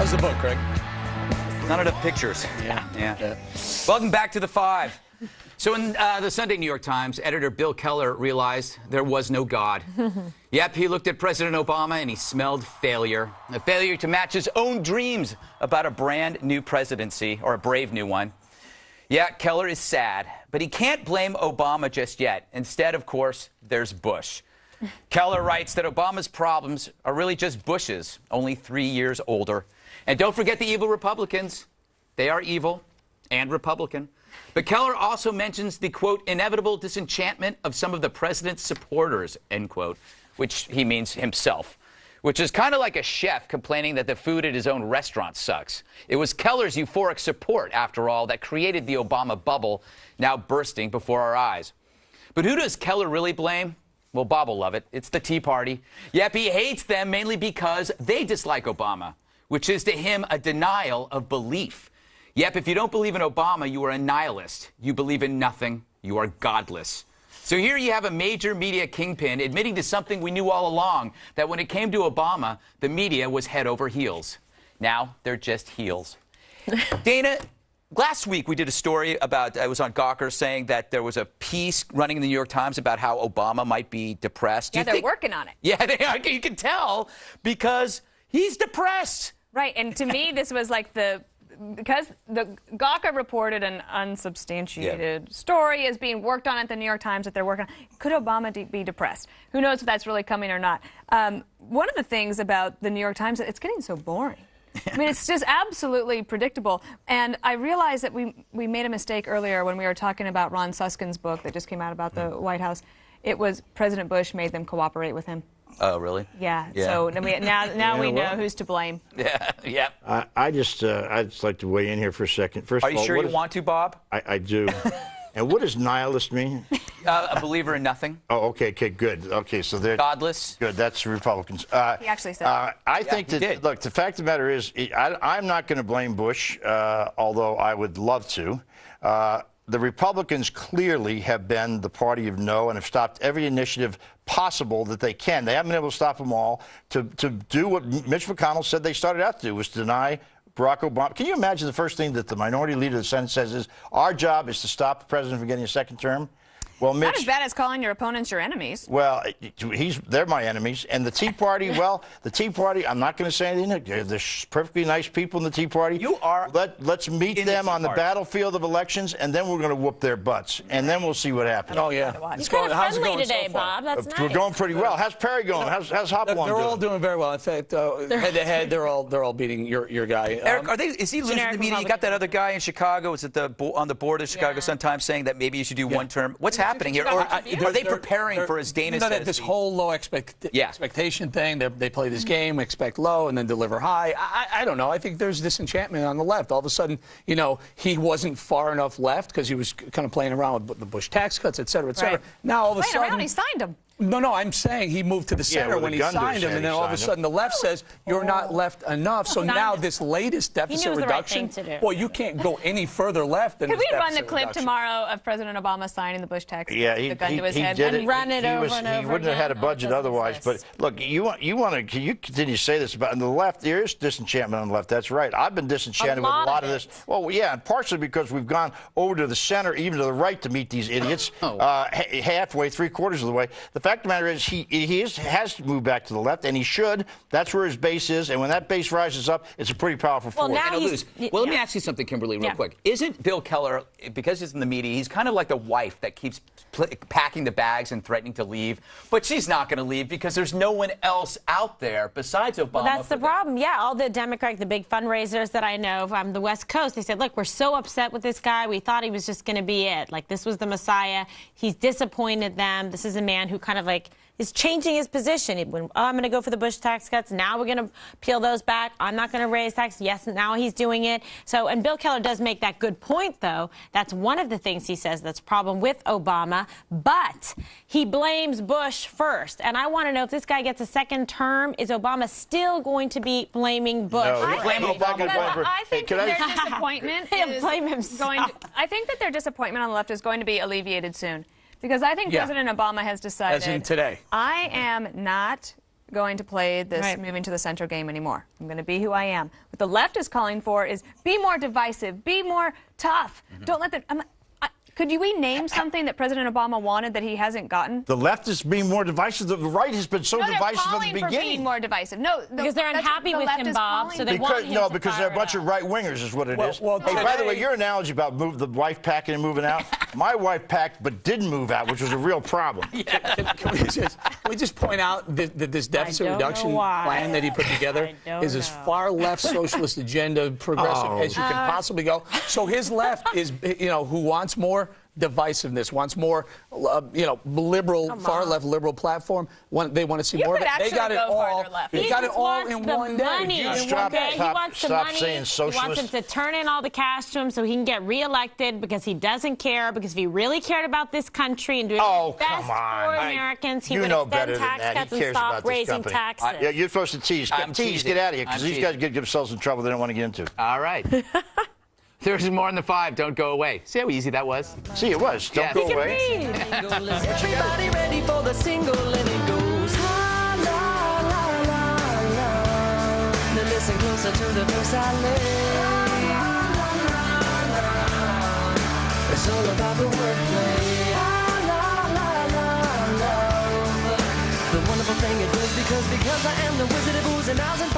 How's the book, Greg? Not enough pictures. Yeah. Welcome back to the Five. So in the Sunday New York Times, editor Bill Keller realized there was no God. Yep, he looked at President Obama and he smelled failure. A failure to match his own dreams about a brand new presidency, or a brave new one. Yeah, Keller is sad, but he can't blame Obama just yet. Instead, of course, there's Bush. Keller writes that Obama's problems are really just Bush's, only 3 years older. And don't forget the evil Republicans. They are evil and Republican. But Keller also mentions the, quote, inevitable disenchantment of some of the president's supporters, end quote, which he means himself, which is kind of like a chef complaining that the food at his own restaurant sucks. It was Keller's euphoric support, after all, that created the Obama bubble, now bursting before our eyes. But who does Keller really blame? Well, Bob will love it. It's the Tea Party. Yep, he hates them mainly because they dislike Obama, which is to him a denial of belief. Yep, if you don't believe in Obama, you are a nihilist. You believe in nothing. You are godless. So here you have a major media kingpin admitting to something we knew all along, that when it came to Obama, the media was head over heels. Now they're just heels. Dana, last week we did a story about, it was on Gawker, saying that there was a piece running in the New York Times about how Obama might be depressed. Yeah, they're working on it. Yeah, they are. You can tell because he's depressed. Right, and to me, this was like because the Gawker reported an unsubstantiated story is being worked on at the New York Times that they're working on. Could Obama be depressed? Who knows if that's really coming or not? One of the things about the New York Times, it's getting so boring. I mean, it's just absolutely predictable. And I realized that we made a mistake earlier when we were talking about Ron Susskind's book that just came out about the White House. It was President Bush made them cooperate with him. Oh, really? Yeah. So now we know who's to blame. Yeah. I'd just like to weigh in here for a second. First Are of all, you sure you want to, Bob? I do. And what does nihilist mean? A believer in nothing. Oh, okay, good. Okay, so they're godless. Good. That's Republicans. He actually said. I think that. Look, the fact of the matter is, I'm not going to blame Bush, although I would love to. The Republicans clearly have been the party of no and have stopped every initiative possible that they can. They haven't been able to stop them all to do what Mitch McConnell said they started out to do, was to deny Barack Obama. Can you imagine the first thing that the minority leader of the Senate says is, our job is to stop the president from getting a second term? Well, Mitch, not as bad as calling your opponents your enemies. Well, they're my enemies. And the Tea Party, well, the Tea Party, I'm not going to say anything. There's perfectly nice people in the Tea Party. You are. Let's meet them on the battlefield of elections, and then we're going to whoop their butts. And then we'll see what happens. Oh, yeah. It's kind of friendly today, Bob. That's nice. We're going pretty well. How's Perry going? How's Hopalong doing? They're all doing very well. In fact, head-to-head, they're all beating your guy. Eric, is he losing the media? You got that other guy in Chicago, is it on the board of Chicago Sun-Times, saying that maybe you should do one term? What's happening here? Or are they preparing for, as Dana says? This whole low expectation thing. They play this game, expect low, and then deliver high. I don't know. I think there's disenchantment on the left. All of a sudden, he wasn't far enough left because he was kind of playing around with the Bush tax cuts, et cetera, et cetera. Right. Now, all of a sudden... around, he signed him. No, I'm saying he moved to the center when he signed him, and then all of a sudden the left says, you're not left enough. So now this latest deficit reduction, well, you can't go any further left than Could this we run the deficit clip reduction. Tomorrow of President Obama signing the Bush tax? Yeah, the gun to his head did and run it over and over He wouldn't have had a budget otherwise. But look, you continue to say this about on the left. There is disenchantment on the left. That's right. I've been disenchanted with a lot of this. Well, yeah, partially because we've gone over to the center, even to the right, to meet these idiots. Halfway, three-quarters of the way. The fact of the matter is, he has to move back to the left, and he should. That's where his base is, and when that base rises up, it's a pretty powerful force. Well, let me ask you something, Kimberly, real quick. Isn't Bill Keller, because he's in the media, he's kind of like the wife that keeps packing the bags and threatening to leave, but she's not going to leave because there's no one else out there besides Obama. Well, that's the problem. Yeah, all the Democratic, the big fundraisers that I know from the West Coast, they said, look, we're so upset with this guy. We thought he was just going to be it. Like, this was the Messiah. He's disappointed them. This is a man who kind of like is changing his position. I'm going to go for the Bush tax cuts. Now we're going to peel those back. I'm not going to raise taxes. Yes, now he's doing it. So, and Bill Keller does make that good point, though. That's one of the things he says that's a problem with Obama. But he blames Bush first. And I want to know, if this guy gets a second term, is Obama still going to be blaming Bush? No, I think that their disappointment is blame himself. I think that their disappointment on the left is going to be alleviated soon. Because I think President Obama has decided. As in today. I am not going to play this moving to the center game anymore. I'm going to be who I am. What the left is calling for is be more divisive, be more tough. Don't let them. Could we name something that President Obama wanted that he hasn't gotten? The left is being more divisive. The right has been so divisive from the beginning. For being more divisive. No, because they're unhappy with him, Bob. So they want him to because they're a bunch of right wingers, is what it is. Well, hey, by the way, your analogy about the wife packing and moving out. My wife packed but didn't move out, which was a real problem. Can we just point out that this deficit reduction plan that he put together is as far left socialist agenda progressive as you can possibly go. So his left is, who wants more divisiveness, wants more, liberal, far left liberal platform. They want to see more of it. They got it all. They got it all in one day. Stop saying socialist. He wants him to turn in all the cash to him so he can get reelected because he doesn't care. Because if he really cared about this country and doing the best for Americans, he would extend tax cuts and stop raising taxes. Yeah, you're supposed to tease. Get out of here because these guys get themselves in trouble they don't want to get into. All right. There's more in the 5. Don't go away. See how easy that was? See, it was. Don't go away. Everybody ready for the single and it goes la la la la la. Now listen closer to the verse I lay. It's all about the wordplay. La la la la. The wonderful thing it does because I am the wizard of oohs and ahs and